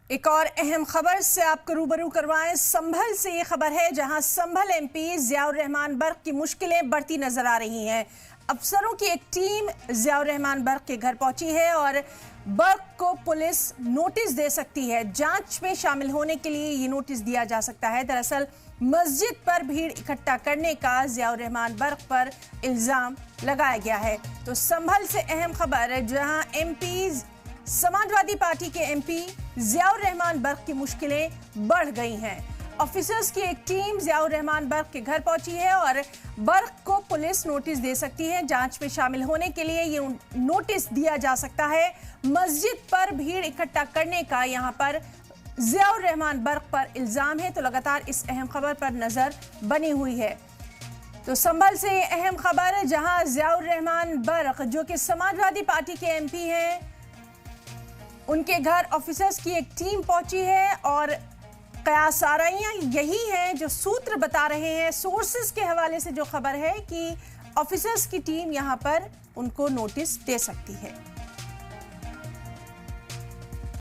एक और अहम खबर से आपको रूबरू करवाएं। संभल से ये खबर है, जहां संभल एमपी ज़ियाउर रहमान बर्क की मुश्किलें बढ़ती नजर आ रही हैं। अफसरों की एक टीम ज़ियाउर रहमान बर्क के घर पहुंची है और बर्क को पुलिस नोटिस दे सकती है। जांच में शामिल होने के लिए ये नोटिस दिया जा सकता है। दरअसल मस्जिद पर भीड़ इकट्ठा करने का ज़ियाउर रहमान बर्क पर इल्जाम लगाया गया है। तो संभल से अहम खबर है, जहां एमपी समाजवादी पार्टी के एमपी ज़ियाउर रहमान बर्क की मुश्किलें बढ़ गई हैं। ऑफिसर्स की एक टीम ज़ियाउर रहमान बर्क के घर पहुंची है और बर्क को पुलिस नोटिस दे सकती है। जांच में शामिल होने के लिए ये नोटिस दिया जा सकता है। मस्जिद पर भीड़ इकट्ठा करने का यहां पर ज़ियाउर रहमान बर्क पर इल्जाम है। तो लगातार इस अहम खबर पर नजर बनी हुई है। तो संभल से अहम खबर है, जहां ज़ियाउर रहमान बर्क जो कि समाजवादी पार्टी के एमपी हैं, उनके घर ऑफिसर्स की एक टीम पहुंची है और कयास आराइयां यही हैं जो सूत्र बता रहे हैं। सोर्सेज के हवाले से जो खबर है कि ऑफिसर्स की टीम यहां पर उनको नोटिस दे सकती है।